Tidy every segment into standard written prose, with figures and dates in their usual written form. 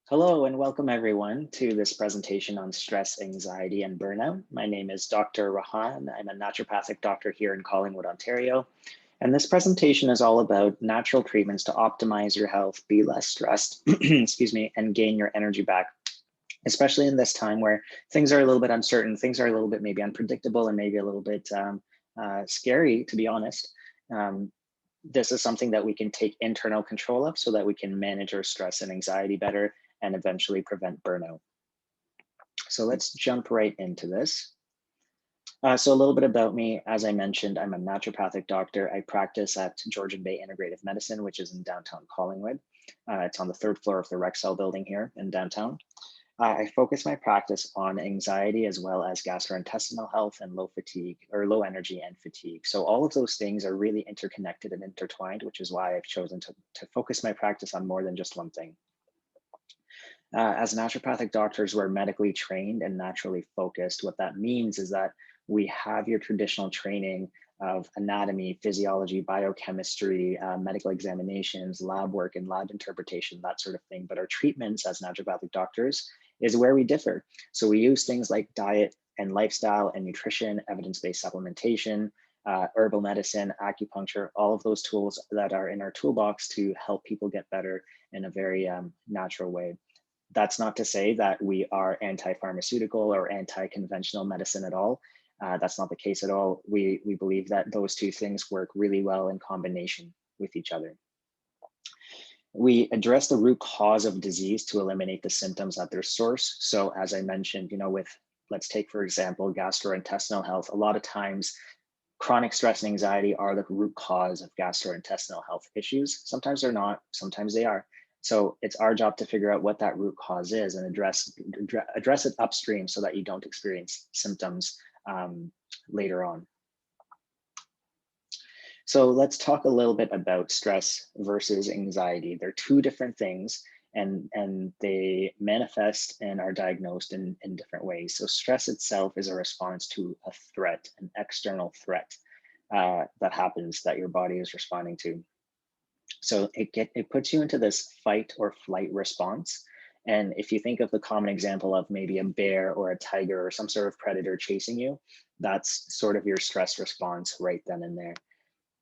Hello and welcome everyone to this presentation on stress, anxiety, and burnout. My name is Dr. Rehan. I'm a naturopathic doctor here in Collingwood, Ontario. And this presentation is all about natural treatments to optimize your health, be less stressed, excuse me, and gain your energy back, especially in this time where things are a little bit uncertain, things are a little bit maybe unpredictable and maybe a little bit scary, to be honest. Um, this is something that we can take internal control of so that we can manage our stress and anxiety better and eventually prevent burnout. So let's jump right into this. So a little bit about me. As I mentioned, I'm a naturopathic doctor. I practice at Georgian Bay Integrative Medicine, which is in downtown Collingwood. It's on the third floor of the Rexall building here in downtown. I focus my practice on anxiety as well as gastrointestinal health and low fatigue or low energy and fatigue. So all of those things are really interconnected and intertwined, which is why I've chosen to focus my practice on more than just one thing. As naturopathic doctors, we're medically trained and naturally focused. What that means is that we have your traditional training of anatomy, physiology, biochemistry, medical examinations, lab work, and lab interpretation, that sort of thing. But our treatments as naturopathic doctors is where we differ. So we use things like diet and lifestyle and nutrition, evidence-based supplementation, herbal medicine, acupuncture, all of those tools that are in our toolbox to help people get better in a very natural way. That's not to say that we are anti-pharmaceutical or anti-conventional medicine at all. That's not the case at all. We believe that those two things work really well in combination with each other. We address the root cause of disease to eliminate the symptoms at their source. So as I mentioned, let's take, for example, gastrointestinal health. A lot of times, chronic stress and anxiety are the root cause of gastrointestinal health issues. Sometimes they're not, sometimes they are. So it's our job to figure out what that root cause is and address it upstream so that you don't experience symptoms later on. So let's talk a little bit about stress versus anxiety. They're two different things and they manifest and are diagnosed in different ways. So stress itself is a response to a threat, an external threat that happens that your body is responding to. So it puts you into this fight or flight response. And if you think of the common example of maybe a bear or a tiger or some sort of predator chasing you, that's sort of your stress response right then and there.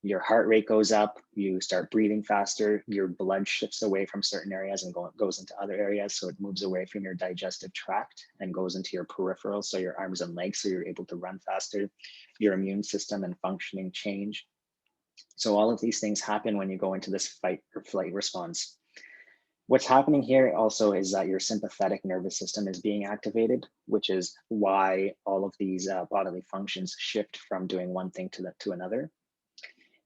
Your heart rate goes up, you start breathing faster, your blood shifts away from certain areas and goes into other areas. So it moves away from your digestive tract and goes into your peripheral, so your arms and legs, so you're able to run faster. Your immune system and functioning change. So all of these things happen when you go into this fight or flight response. What's happening here also is that your sympathetic nervous system is being activated, which is why all of these bodily functions shift from doing one thing to another.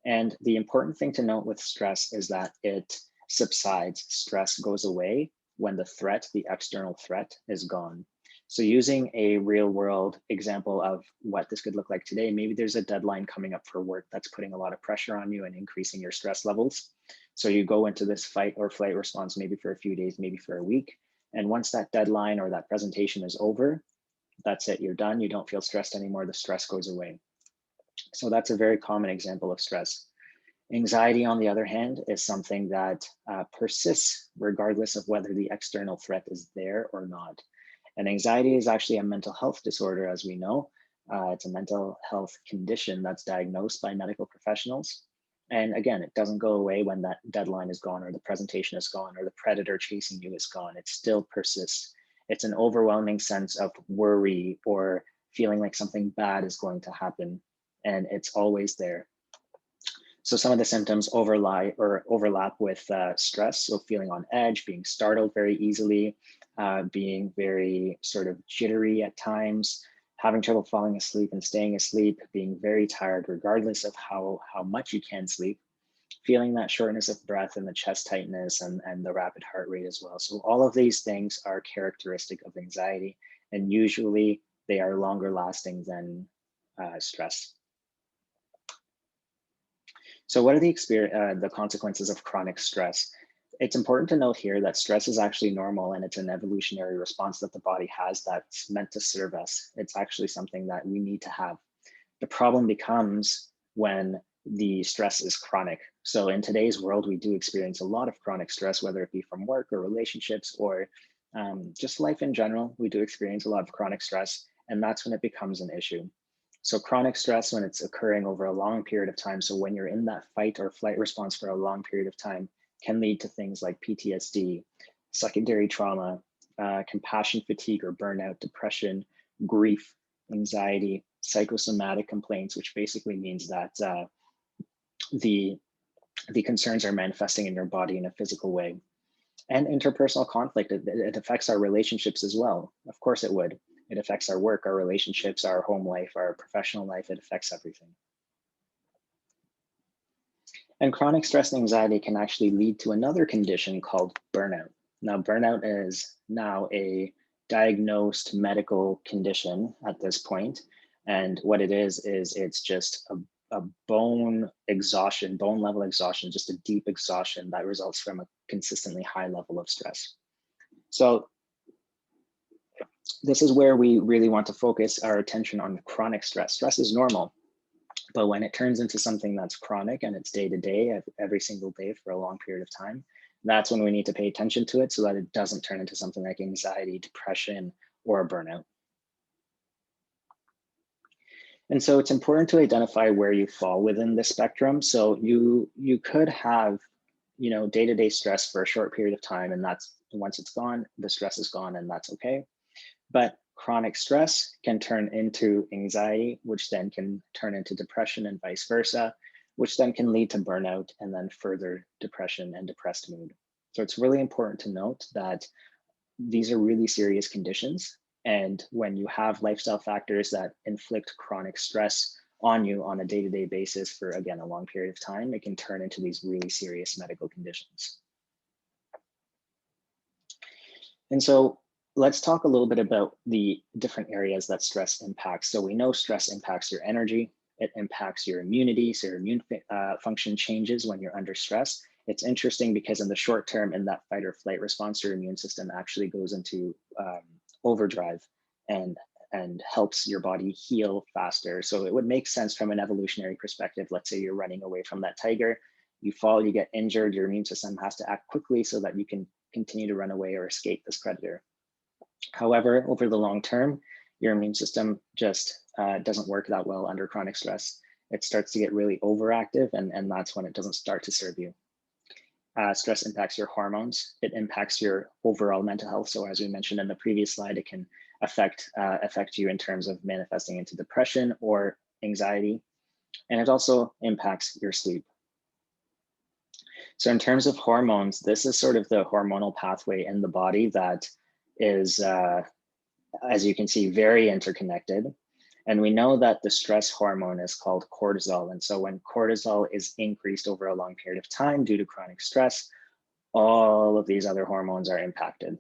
And the important thing to note with stress is that it subsides. Stress goes away when the threat, the external threat, is gone. So using a real world example of what this could look like today, maybe there's a deadline coming up for work that's putting a lot of pressure on you and increasing your stress levels. So you go into this fight or flight response, maybe for a few days, maybe for a week. And once that deadline or that presentation is over, that's it, you're done. You don't feel stressed anymore. The stress goes away. So that's a very common example of stress. Anxiety, on the other hand, is something that persists regardless of whether the external threat is there or not. And anxiety is actually a mental health disorder, as we know. It's a mental health condition that's diagnosed by medical professionals. And again, it doesn't go away when that deadline is gone or the presentation is gone or the predator chasing you is gone. It still persists. It's an overwhelming sense of worry or feeling like something bad is going to happen. And it's always there. So some of the symptoms overlap with stress. So feeling on edge, being startled very easily, being very sort of jittery at times, having trouble falling asleep and staying asleep, being very tired regardless of how much you can sleep, feeling that shortness of breath and the chest tightness and the rapid heart rate as well. So all of these things are characteristic of anxiety, and usually they are longer lasting than stress. So what are the consequences of chronic stress? It's important to note here that stress is actually normal and it's an evolutionary response that the body has that's meant to serve us. It's actually something that we need to have. The problem becomes when the stress is chronic. So in today's world, we do experience a lot of chronic stress, whether it be from work or relationships or just life in general. We do experience a lot of chronic stress, and that's when it becomes an issue. So chronic stress, when it's occurring over a long period of time, so when you're in that fight or flight response for a long period of time, can lead to things like PTSD, secondary trauma, compassion fatigue or burnout, depression, grief, anxiety, psychosomatic complaints, which basically means that the concerns are manifesting in your body in a physical way. And interpersonal conflict, it affects our relationships as well. Of course it would. It affects our work, our relationships, our home life, our professional life. It affects everything. And chronic stress and anxiety can actually lead to another condition called burnout. Now, burnout is now a diagnosed medical condition at this point. And what it is it's just a bone exhaustion, bone level exhaustion, just a deep exhaustion that results from a consistently high level of stress. So this is where we really want to focus our attention on chronic stress. Stress is normal, but when it turns into something that's chronic and it's day to day, every single day for a long period of time, that's when we need to pay attention to it so that it doesn't turn into something like anxiety, depression, or a burnout. And so it's important to identify where you fall within this spectrum. So you could have, day-to-day stress for a short period of time, and that's once it's gone, the stress is gone, and that's okay. But chronic stress can turn into anxiety, which then can turn into depression and vice versa, which then can lead to burnout and then further depression and depressed mood. So it's really important to note that these are really serious conditions. And when you have lifestyle factors that inflict chronic stress on you on a day-to-day basis for, again, a long period of time, it can turn into these really serious medical conditions. And so let's talk a little bit about the different areas that stress impacts. So we know stress impacts your energy, it impacts your immunity, so your immune function changes when you're under stress. It's interesting because in the short term, in that fight or flight response, your immune system actually goes into overdrive and helps your body heal faster. So it would make sense from an evolutionary perspective. Let's say you're running away from that tiger, you fall, you get injured, your immune system has to act quickly so that you can continue to run away or escape this predator. However, over the long term, your immune system just doesn't work that well under chronic stress. It starts to get really overactive, and that's when it doesn't start to serve you. Stress impacts your hormones. It impacts your overall mental health. So as we mentioned in the previous slide, it can affect you in terms of manifesting into depression or anxiety. And it also impacts your sleep. So in terms of hormones, this is sort of the hormonal pathway in the body that is, as you can see, very interconnected. And we know that the stress hormone is called cortisol. And so when cortisol is increased over a long period of time due to chronic stress, all of these other hormones are impacted.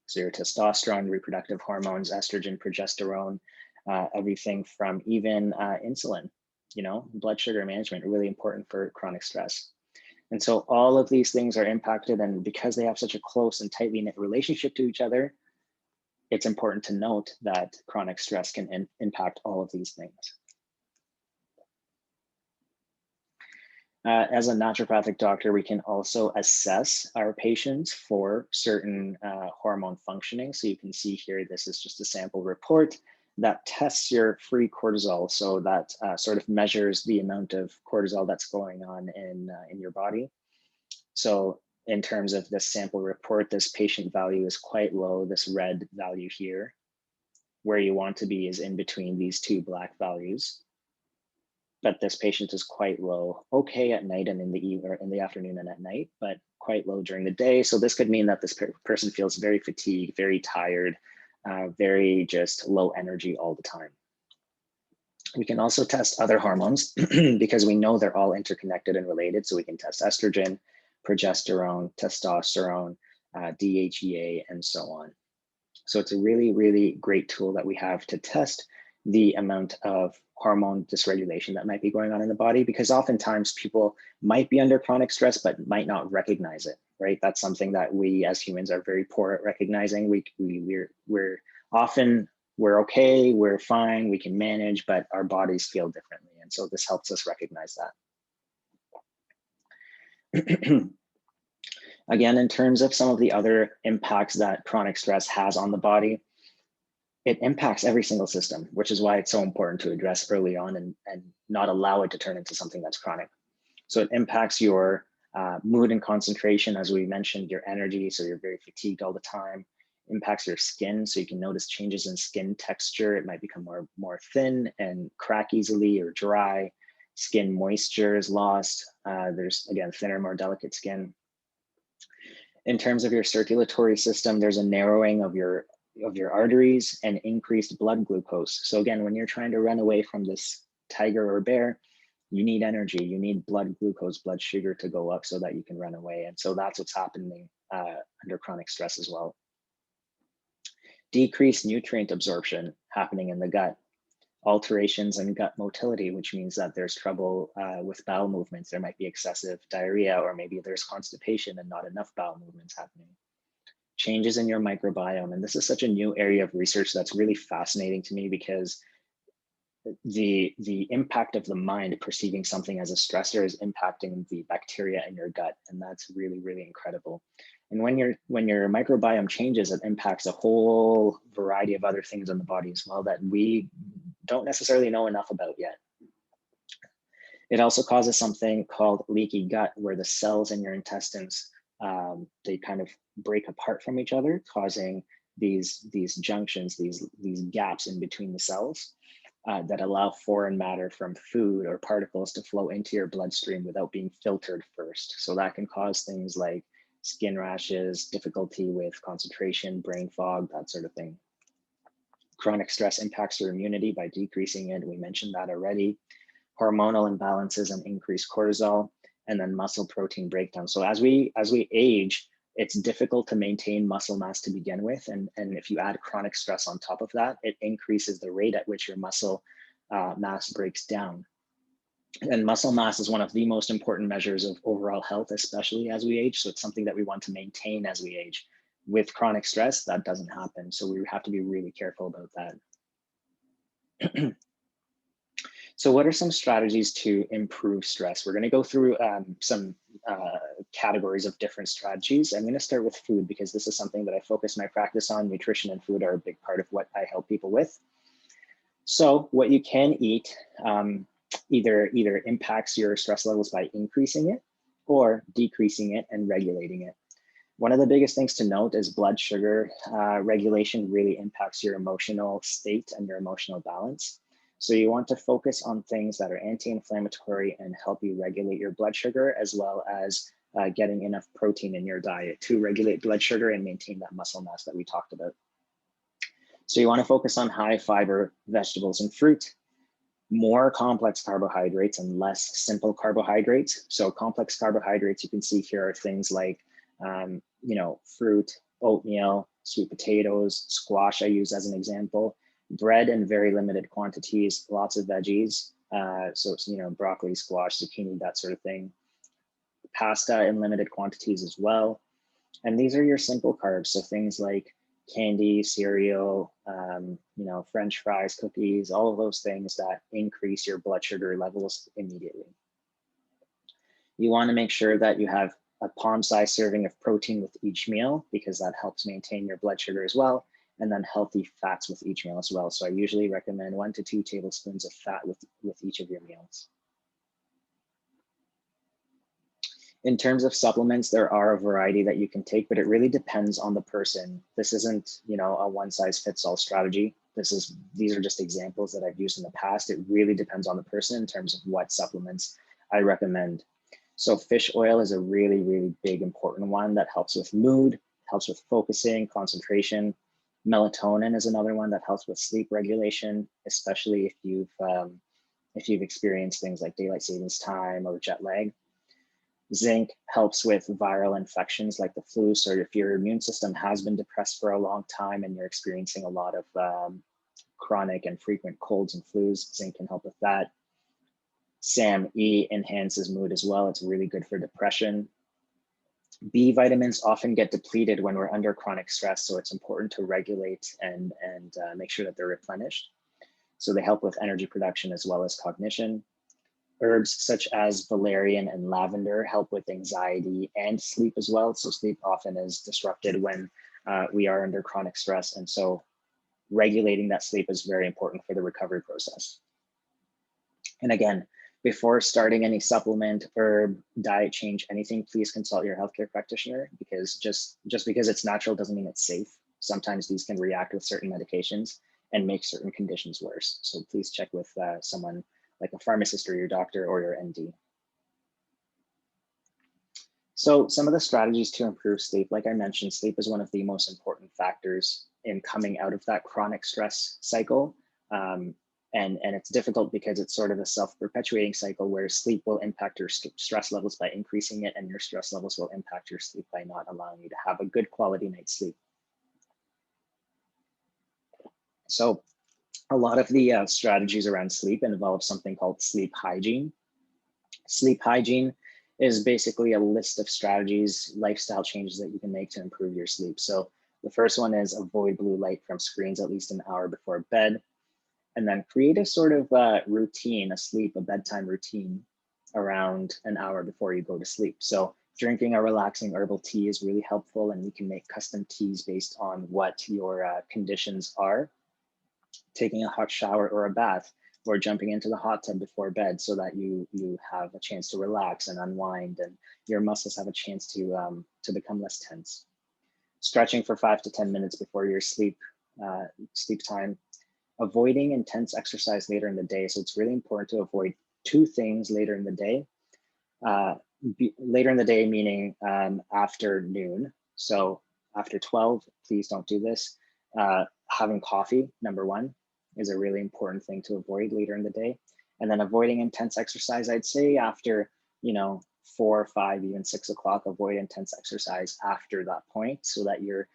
So your testosterone, reproductive hormones, estrogen, progesterone, everything from even insulin, blood sugar management, really important for chronic stress. And so all of these things are impacted, and because they have such a close and tightly knit relationship to each other, it's important to note that chronic stress can impact all of these things. As a naturopathic doctor, we can also assess our patients for certain hormone functioning. So you can see here, this is just a sample report that tests your free cortisol. So that sort of measures the amount of cortisol that's going on in your body. So in terms of this sample report, this patient value is quite low, this red value here. Where you want to be is in between these two black values. But this patient is quite low, okay at night and in the afternoon and at night, but quite low during the day. So this could mean that this person feels very fatigued, very tired, very just low energy all the time. We can also test other hormones because we know they're all interconnected and related. So we can test estrogen, progesterone, testosterone, DHEA, and so on. So it's a really, really great tool that we have to test the amount of hormone dysregulation that might be going on in the body, because oftentimes people might be under chronic stress but might not recognize it, right? That's something that we as humans are very poor at recognizing. We're okay, we're fine, we can manage, but our bodies feel differently. And so this helps us recognize that. Again, in terms of some of the other impacts that chronic stress has on the body, it impacts every single system, which is why it's so important to address early on and not allow it to turn into something that's chronic. So it impacts your mood and concentration, as we mentioned, your energy, so you're very fatigued all the time. Impacts your skin, so you can notice changes in skin texture. It might become more thin and crack easily or dry. Skin moisture is lost. There's, again, thinner, more delicate skin. In terms of your circulatory system, there's a narrowing of your arteries and increased blood glucose. So again, when you're trying to run away from this tiger or bear, you need energy, you need blood glucose, blood sugar to go up so that you can run away. And so that's what's happening under chronic stress as well. Decreased nutrient absorption happening in the gut. Alterations in gut motility, which means that there's trouble with bowel movements. There might be excessive diarrhea, or maybe there's constipation and not enough bowel movements happening. Changes in your microbiome. And this is such a new area of research that's really fascinating to me, because the impact of the mind perceiving something as a stressor is impacting the bacteria in your gut. And that's really, really incredible. And when your microbiome changes, it impacts a whole variety of other things in the body as well that we don't necessarily know enough about yet. It also causes something called leaky gut, where the cells in your intestines, they kind of break apart from each other, causing these junctions, these gaps in between the cells that allow foreign matter from food or particles to flow into your bloodstream without being filtered first. So that can cause things like skin rashes, difficulty with concentration, brain fog, that sort of thing. Chronic stress impacts your immunity by decreasing it. We mentioned that already. Hormonal imbalances and increased cortisol, and then muscle protein breakdown. So as we age, it's difficult to maintain muscle mass to begin with. And if you add chronic stress on top of that, it increases the rate at which your muscle mass breaks down. And muscle mass is one of the most important measures of overall health, especially as we age. So it's something that we want to maintain as we age. With chronic stress, that doesn't happen. So we have to be really careful about that. So what are some strategies to improve stress? We're going to go through some categories of different strategies. I'm going to start with food, because this is something that I focus my practice on. Nutrition and food are a big part of what I help people with. So what you can eat either impacts your stress levels by increasing it or decreasing it and regulating it. One of the biggest things to note is blood sugar regulation really impacts your emotional state and your emotional balance. So you want to focus on things that are anti-inflammatory and help you regulate your blood sugar, as well as getting enough protein in your diet to regulate blood sugar and maintain that muscle mass that we talked about. So you want to focus on high fiber vegetables and fruit, more complex carbohydrates and less simple carbohydrates. So complex carbohydrates you can see here are things like fruit, oatmeal, sweet potatoes, squash I use as an example. Bread in very limited quantities, lots of veggies. So broccoli, squash, zucchini, that sort of thing. Pasta in limited quantities as well. And these are your simple carbs. So things like candy, cereal, French fries, cookies, all of those things that increase your blood sugar levels immediately. You want to make sure that you have a palm-sized serving of protein with each meal, because that helps maintain your blood sugar as well. And then healthy fats with each meal as well. So I usually recommend 1 to 2 tablespoons of fat with each of your meals. In terms of supplements, there are a variety that you can take, but it really depends on the person. This isn't, a one-size-fits-all strategy. These are just examples that I've used in the past. It really depends on the person in terms of what supplements I recommend. So fish oil is a really, really big, important one that helps with mood, helps with focusing, concentration. Melatonin is another one that helps with sleep regulation, especially if you've experienced things like daylight savings time or jet lag. Zinc helps with viral infections like the flu. So if your immune system has been depressed for a long time and you're experiencing a lot of chronic and frequent colds and flus, zinc can help with that. SAMe enhances mood as well. It's really good for depression. B vitamins often get depleted when we're under chronic stress, so it's important to regulate and make sure that they're replenished. So they help with energy production as well as cognition. Herbs such as valerian and lavender help with anxiety and sleep as well. So sleep often is disrupted when we are under chronic stress. And so regulating that sleep is very important for the recovery process. And again, before starting any supplement, herb, diet change, anything, please consult your healthcare practitioner, because just because it's natural doesn't mean it's safe. Sometimes these can react with certain medications and make certain conditions worse. So please check with someone like a pharmacist or your doctor or your ND. So some of the strategies to improve sleep, like I mentioned, sleep is one of the most important factors in coming out of that chronic stress cycle. And it's difficult because it's sort of a self-perpetuating cycle where sleep will impact your stress levels by increasing it, and your stress levels will impact your sleep by not allowing you to have a good quality night's sleep. So a lot of the strategies around sleep involve something called sleep hygiene. Sleep hygiene is basically a list of strategies, lifestyle changes that you can make to improve your sleep. So the first one is avoid blue light from screens at least an hour before bed. And then create a sort of routine, a bedtime routine around an hour before you go to sleep. So drinking a relaxing herbal tea is really helpful, and you can make custom teas based on what your conditions are. Taking a hot shower or a bath, or jumping into the hot tub before bed so that you have a chance to relax and unwind, and your muscles have a chance to become less tense. Stretching for 5 to 10 minutes before your sleep time. Avoiding intense exercise later in the day. So it's really important to avoid two things later in the day. Later in the day, meaning after noon. So after 12, please don't do this. Having coffee, number one, is a really important thing to avoid later in the day. And then avoiding intense exercise, I'd say after, 4, 5, even 6 o'clock, avoid intense exercise after that point so that your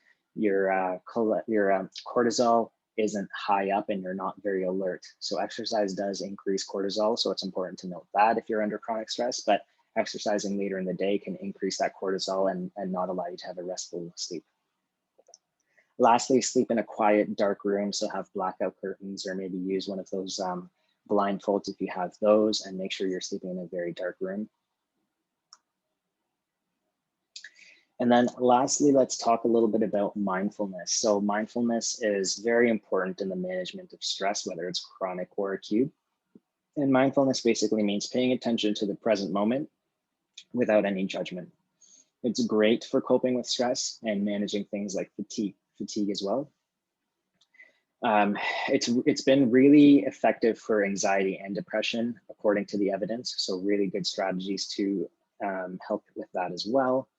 cortisol isn't high up and you're not very alert. So exercise does increase cortisol. So it's important to note that if you're under chronic stress, but exercising later in the day can increase that cortisol and not allow you to have a restful sleep. Lastly, sleep in a quiet, dark room. So have blackout curtains, or maybe use one of those blindfolds if you have those, and make sure you're sleeping in a very dark room. And then lastly, let's talk a little bit about mindfulness. So mindfulness is very important in the management of stress, whether it's chronic or acute. And mindfulness basically means paying attention to the present moment without any judgment. It's great for coping with stress and managing things like fatigue as well. It's been really effective for anxiety and depression, according to the evidence. So really good strategies to help with that as well.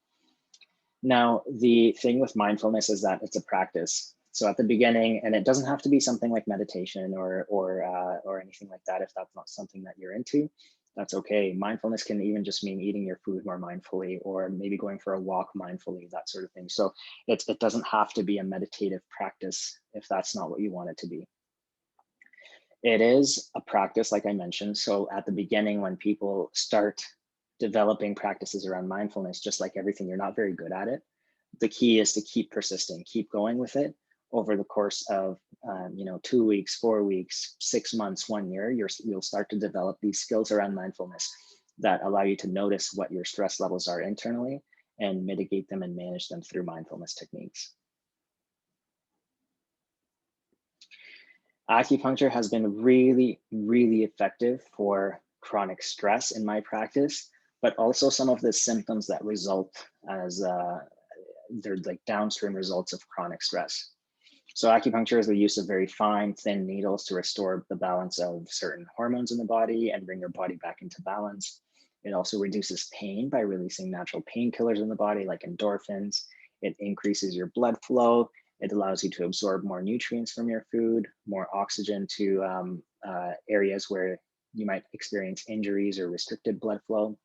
Now, the thing with mindfulness is that it's a practice. So at the beginning, and it doesn't have to be something like meditation or anything like that. If that's not something that you're into, that's okay. Mindfulness can even just mean eating your food more mindfully, or maybe going for a walk mindfully, that sort of thing. So it doesn't have to be a meditative practice if that's not what you want it to be. It is a practice, like I mentioned. So at the beginning, when people start developing practices around mindfulness, just like everything, you're not very good at it. The key is to keep persisting, keep going with it over the course of 2 weeks, 4 weeks, 6 months, 1 year. You'll start to develop these skills around mindfulness that allow you to notice what your stress levels are internally and mitigate them and manage them through mindfulness techniques. Acupuncture has been really, really effective for chronic stress in my practice, but also some of the symptoms that result as they're like downstream results of chronic stress. So acupuncture is the use of very fine, thin needles to restore the balance of certain hormones in the body and bring your body back into balance. It also reduces pain by releasing natural painkillers in the body, like endorphins. It increases your blood flow. It allows you to absorb more nutrients from your food, more oxygen to areas where you might experience injuries or restricted blood flow.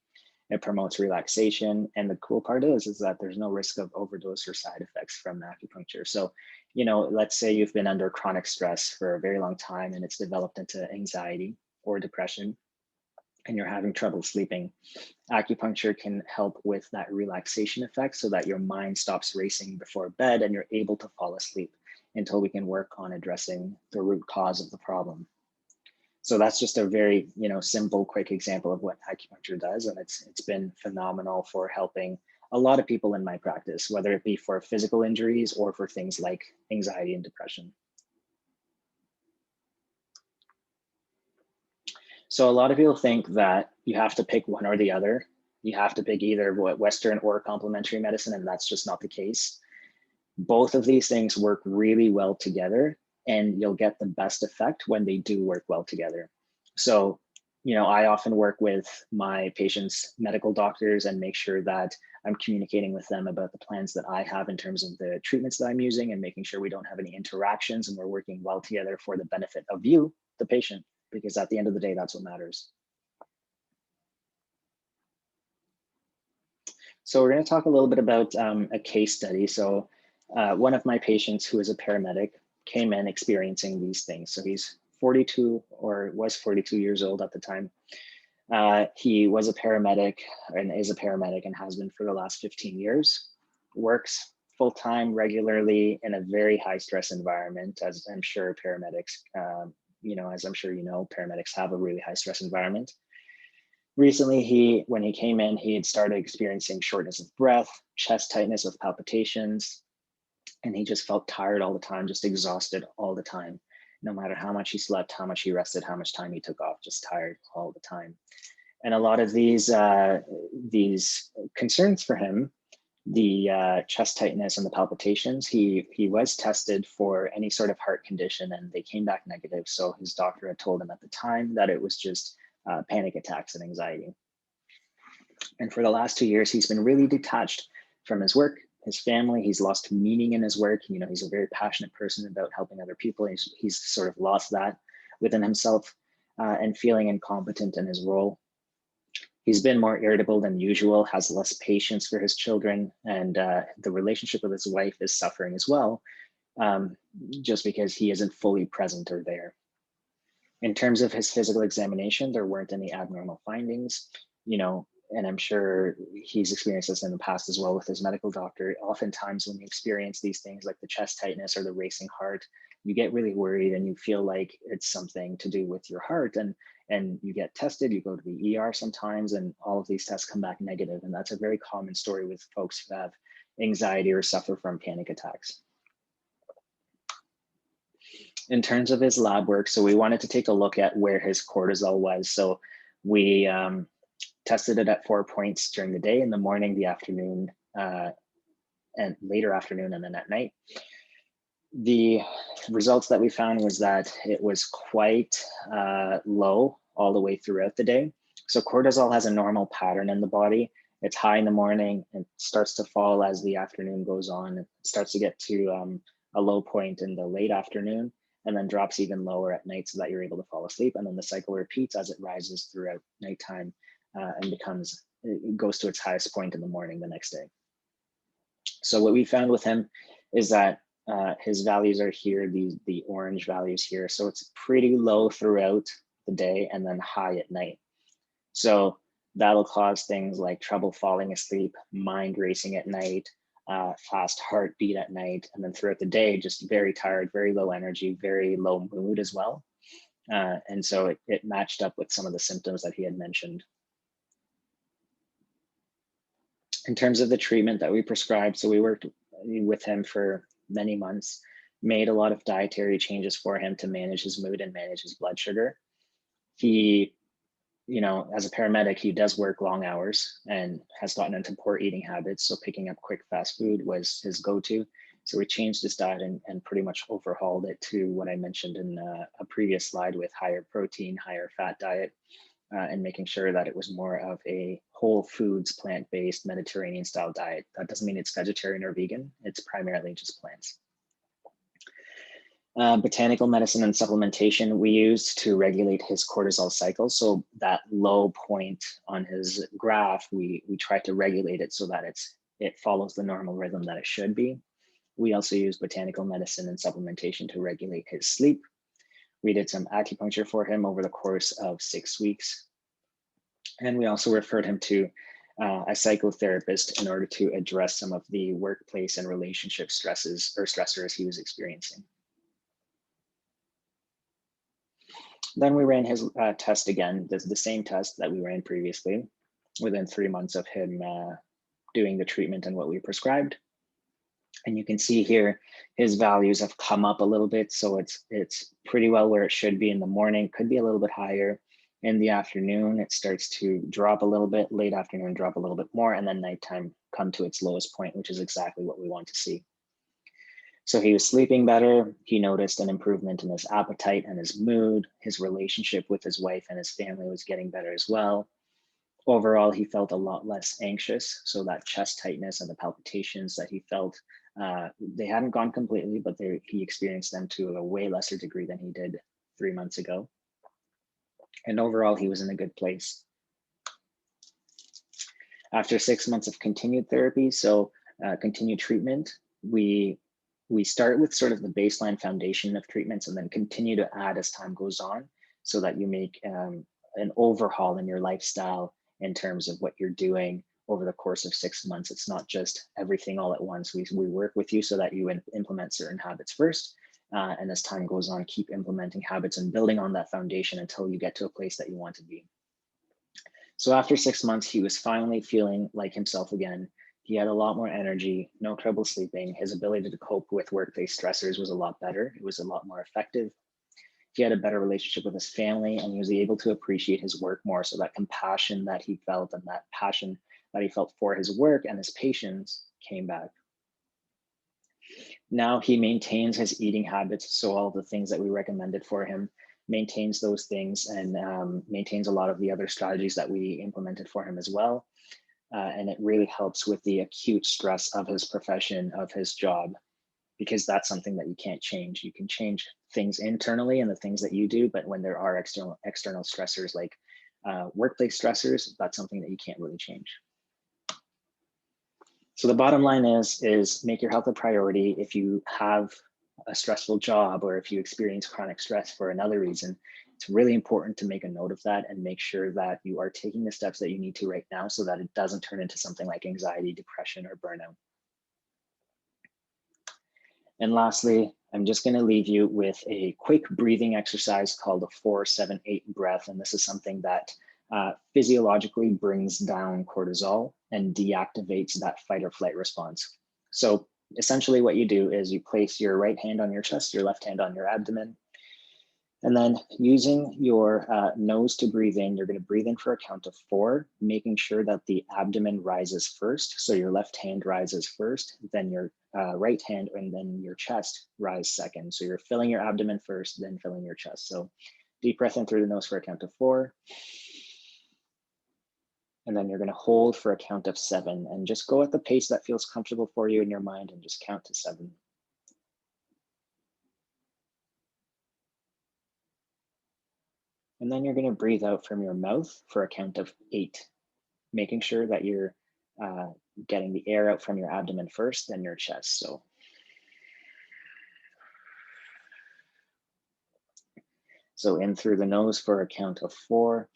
It promotes relaxation. And the cool part is that there's no risk of overdose or side effects from acupuncture. So, let's say you've been under chronic stress for a very long time and it's developed into anxiety or depression, and you're having trouble sleeping. Acupuncture can help with that relaxation effect so that your mind stops racing before bed and you're able to fall asleep until we can work on addressing the root cause of the problem. So that's just a very, simple, quick example of what acupuncture does. And it's been phenomenal for helping a lot of people in my practice, whether it be for physical injuries or for things like anxiety and depression. So a lot of people think that you have to pick one or the other. You have to pick either Western or complementary medicine, and that's just not the case. Both of these things work really well together, and you'll get the best effect when they do work well together. So, I often work with my patients' medical doctors and make sure that I'm communicating with them about the plans that I have in terms of the treatments that I'm using and making sure we don't have any interactions and we're working well together for the benefit of you, the patient, because at the end of the day, that's what matters. So we're going to talk a little bit about a case study. So one of my patients who is a paramedic came in experiencing these things. So he's 42 or was 42 years old at the time. He was a paramedic and is a paramedic and has been for the last 15 years, works full-time regularly in a very high stress environment, as I'm sure paramedics, as I'm sure paramedics have a really high stress environment. Recently, when he came in, he had started experiencing shortness of breath, chest tightness with palpitations, and he just felt tired all the time, just exhausted all the time. No matter how much he slept, how much he rested, how much time he took off, just tired all the time. And a lot of these concerns for him, the chest tightness and the palpitations, he was tested for any sort of heart condition and they came back negative. So his doctor had told him at the time that it was just panic attacks and anxiety. And for the last 2 years, he's been really detached from his work, his family. He's lost meaning in his work. He's a very passionate person about helping other people. He's sort of lost that within himself and feeling incompetent in his role. He's been more irritable than usual, has less patience for his children, and the relationship with his wife is suffering as well, just because he isn't fully present or there. In terms of his physical examination, there weren't any abnormal findings, and I'm sure he's experienced this in the past as well with his medical doctor. Oftentimes when you experience these things like the chest tightness or the racing heart, you get really worried and you feel like it's something to do with your heart, and you get tested, you go to the ER sometimes, and all of these tests come back negative. And that's a very common story with folks who have anxiety or suffer from panic attacks. In terms of his lab work, so we wanted to take a look at where his cortisol was. So we tested it at 4 points during the day, in the morning, the afternoon, and later afternoon, and then at night. The results that we found was that it was quite low all the way throughout the day. So cortisol has a normal pattern in the body. It's high in the morning and starts to fall as the afternoon goes on. It starts to get to a low point in the late afternoon and then drops even lower at night so that you're able to fall asleep. And then the cycle repeats as it rises throughout nighttime and it goes to its highest point in the morning the next day. So what we found with him is that his values are here, the orange values here. So it's pretty low throughout the day and then high at night. So that'll cause things like trouble falling asleep, mind racing at night, fast heartbeat at night, and then throughout the day, just very tired, very low energy, very low mood as well. And so it matched up with some of the symptoms that he had mentioned. In terms of the treatment that we prescribed, so we worked with him for many months, made a lot of dietary changes for him to manage his mood and manage his blood sugar. He, as a paramedic, he does work long hours and has gotten into poor eating habits. So picking up quick fast food was his go-to. So we changed his diet and pretty much overhauled it to what I mentioned in a previous slide with higher protein, higher fat diet, and making sure that it was more of a whole foods, plant-based Mediterranean style diet. That doesn't mean it's vegetarian or vegan. It's primarily just plants. Botanical medicine and supplementation we used to regulate his cortisol cycle. So that low point on his graph, we try to regulate it so that it follows the normal rhythm that it should be. We also use botanical medicine and supplementation to regulate his sleep. We did some acupuncture for him over the course of 6 weeks. And we also referred him to a psychotherapist in order to address some of the workplace and relationship stresses or stressors he was experiencing. Then we ran his test again, the same test that we ran previously, within 3 months of him doing the treatment and what we prescribed. And you can see here, his values have come up a little bit. So it's pretty well where it should be in the morning, could be a little bit higher. In the afternoon, it starts to drop a little bit, late afternoon, drop a little bit more, and then nighttime come to its lowest point, which is exactly what we want to see. So he was sleeping better. He noticed an improvement in his appetite and his mood. His relationship with his wife and his family was getting better as well. Overall, he felt a lot less anxious. So that chest tightness and the palpitations that he felt, they hadn't gone completely, but he experienced them to a way lesser degree than he did 3 months ago. And overall, he was in a good place. After 6 months of continued therapy, so continued treatment, we start with sort of the baseline foundation of treatments and then continue to add as time goes on, so that you make an overhaul in your lifestyle in terms of what you're doing over the course of 6 months. It's not just everything all at once. We work with you so that you implement certain habits first. And as time goes on, keep implementing habits and building on that foundation until you get to a place that you want to be. So after 6 months, he was finally feeling like himself again. He had a lot more energy, no trouble sleeping. His ability to cope with workplace stressors was a lot better. It was a lot more effective. He had a better relationship with his family, and he was able to appreciate his work more. So that compassion that he felt and that passion that he felt for his work and his patients came back. Now he maintains his eating habits. So all the things that we recommended for him, maintains those things, and maintains a lot of the other strategies that we implemented for him as well. And it really helps with the acute stress of his profession, of his job, because that's something that you can't change. You can change things internally and the things that you do, but when there are external stressors like workplace stressors, that's something that you can't really change. So the bottom line is make your health a priority. If you have a stressful job or if you experience chronic stress for another reason, it's really important to make a note of that and make sure that you are taking the steps that you need to right now so that it doesn't turn into something like anxiety, depression, or burnout. And lastly, I'm just going to leave you with a quick breathing exercise called a 4-7-8 breath. And this is something that physiologically brings down cortisol and deactivates that fight or flight response. So essentially what you do is you place your right hand on your chest, your left hand on your abdomen, and then using your nose to breathe in, you're going to breathe in for a count of 4, making sure that the abdomen rises first. So your left hand rises first, then your right hand, and then your chest rise second. So you're filling your abdomen first, then filling your chest. So deep breath in through the nose for a count of 4. And then you're going to hold for a count of 7, and just go at the pace that feels comfortable for you in your mind and just count to 7. And then you're going to breathe out from your mouth for a count of 8, making sure that you're getting the air out from your abdomen first, then your chest. So in through the nose for a count of 4,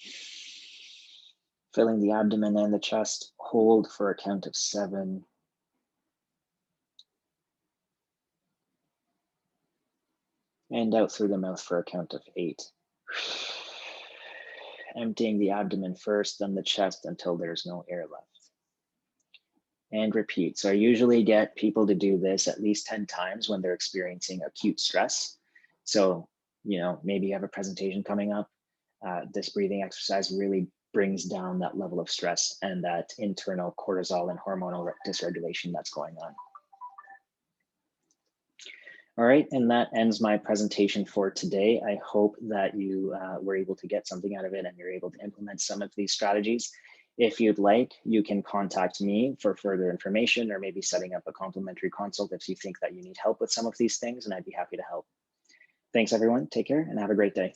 filling the abdomen and the chest, hold for a count of 7. And out through the mouth for a count of 8. Emptying the abdomen first, then the chest until there's no air left. And repeat. So I usually get people to do this at least 10 times when they're experiencing acute stress. So, maybe you have a presentation coming up. This breathing exercise really brings down that level of stress and that internal cortisol and hormonal dysregulation that's going on. All right, and that ends my presentation for today. I hope that you were able to get something out of it and you're able to implement some of these strategies. If you'd like, you can contact me for further information or maybe setting up a complimentary consult if you think that you need help with some of these things, and I'd be happy to help. Thanks everyone, take care and have a great day.